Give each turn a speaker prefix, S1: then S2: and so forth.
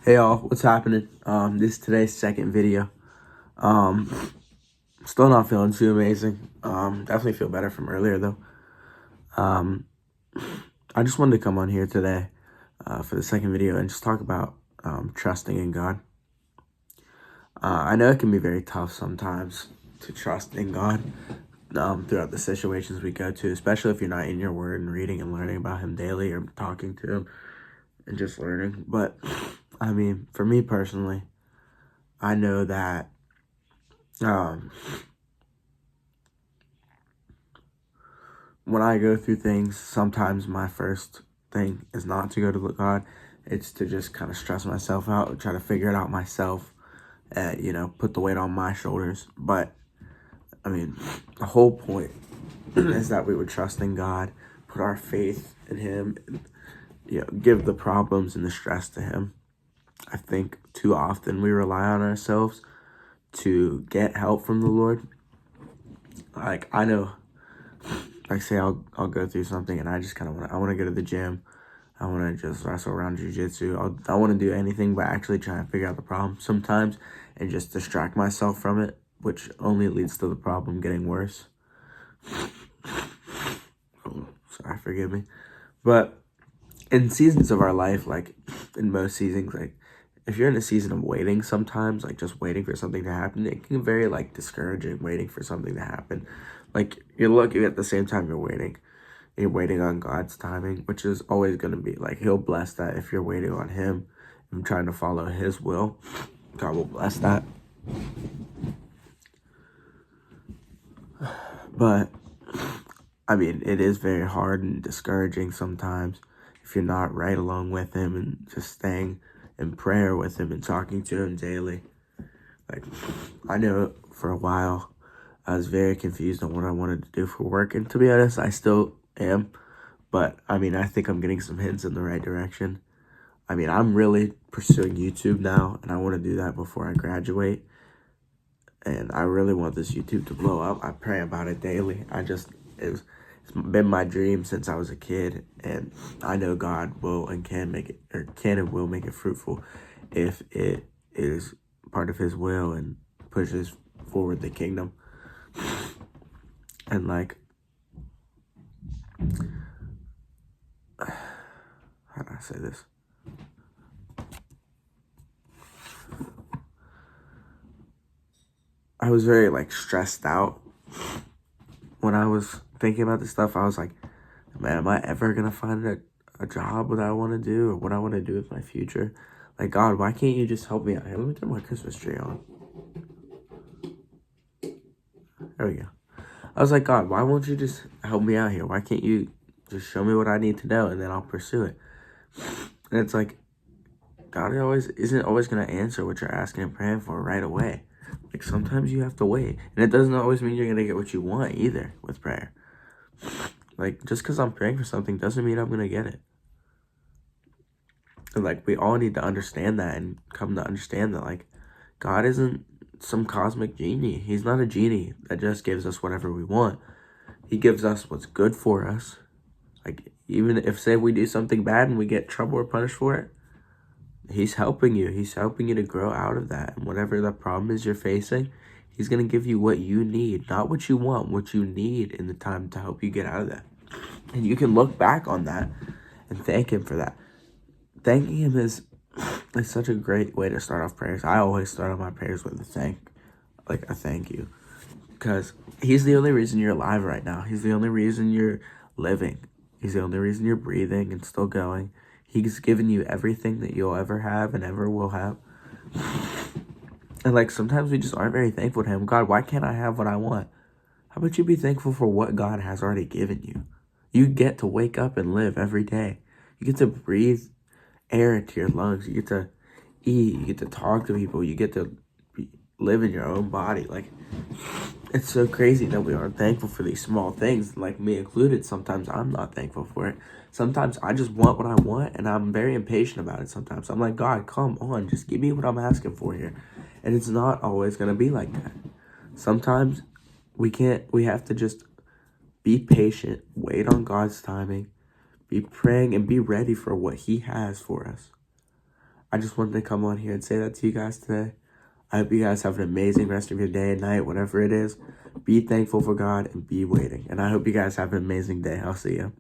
S1: Hey y'all, what's happening? This is today's second video. Um, Still not feeling too amazing. Definitely feel better from earlier though. Um, I just wanted to come on here today for the second video and just talk about trusting in God. I know it can be very tough sometimes to trust in God throughout the situations we go to, especially if you're not in your word and reading and learning about Him daily or talking to Him and just learning. But I mean, for me personally, I know that when I go through things, sometimes my first thing is not to go to God. It's to just kind of stress myself out, try to figure it out myself, put the weight on my shoulders. But, I mean, the whole point is that we would trust in God, put our faith in Him, and, give the problems and the stress to Him. I think too often we rely on ourselves to get help from the Lord. Like, I know, like say I'll go through something and I just kind of want to go to the gym. I want to just wrestle around jiu-jitsu. I want to do anything but actually try and figure out the problem sometimes and just distract myself from it, which only leads to the problem getting worse. Oh, sorry, forgive me. But in seasons of our life, like in most seasons, like if you're in a season of waiting sometimes, like just waiting for something to happen, it can be very like discouraging waiting for something to happen. Like you're looking at the same time you're waiting on God's timing, which is always going to be like, He'll bless that if you're waiting on Him and trying to follow His will. God will bless that. But, I mean, it is very hard and discouraging sometimes if you're not right along with Him and just staying in prayer with Him and talking to Him daily. Like, I know for a while I was very confused on what I wanted to do for work. And to be honest, I still am. But, I mean, I think I'm getting some hints in the right direction. I mean, I'm really pursuing YouTube now, and I want to do that before I graduate. And I really want this YouTube to blow up. I pray about it daily. It's been my dream since I was a kid, and I know God will and can make it, or can and will make it fruitful if it is part of His will and pushes forward the kingdom. And like, how do I say this? I was very like stressed out when I was thinking about this stuff. I was like, man, am I ever gonna find a job that I want to do or what I want to do with my future? Like, God, why can't you just help me out here? Let me turn my Christmas tree on. There we go. I was like, God, why won't you just help me out here? Why can't you just show me what I need to know and then I'll pursue it? And it's like, God isn't always going to answer what you're asking and praying for right away. Like, sometimes you have to wait. And it doesn't always mean you're going to get what you want either with prayer. Like, just because I'm praying for something doesn't mean I'm going to get it. And, like, we all need to understand that and come to understand that, like, God isn't some cosmic genie. He's not a genie that just gives us whatever we want. He gives us what's good for us. Like, even if, say, we do something bad and we get trouble or punished for it, He's helping you. He's helping you to grow out of that. And whatever the problem is you're facing, He's going to give you what you need, not what you want, what you need in the time to help you get out of that. And you can look back on that and thank Him for that. Thanking Him is such a great way to start off prayers. I always start off my prayers with a thank you. Because He's the only reason you're alive right now. He's the only reason you're living. He's the only reason you're breathing and still going. He's given you everything that you'll ever have and ever will have. And like sometimes we just aren't very thankful to Him. God, why can't I have what I want? How about you be thankful for what God has already given you? You get to wake up and live every day. You get to breathe air into your lungs. You get to eat. You get to talk to people. You get to live in your own body. Like, it's so crazy that we aren't thankful for these small things, like me included. Sometimes I'm not thankful for it. Sometimes I just want what I want, and I'm very impatient about it sometimes. I'm like, God, come on, just give me what I'm asking for here. And it's not always going to be like that. Sometimes we have to just be patient, wait on God's timing, be praying, and be ready for what He has for us. I just wanted to come on here and say that to you guys today. I hope you guys have an amazing rest of your day and night, whatever it is. Be thankful for God and be waiting. And I hope you guys have an amazing day. I'll see you.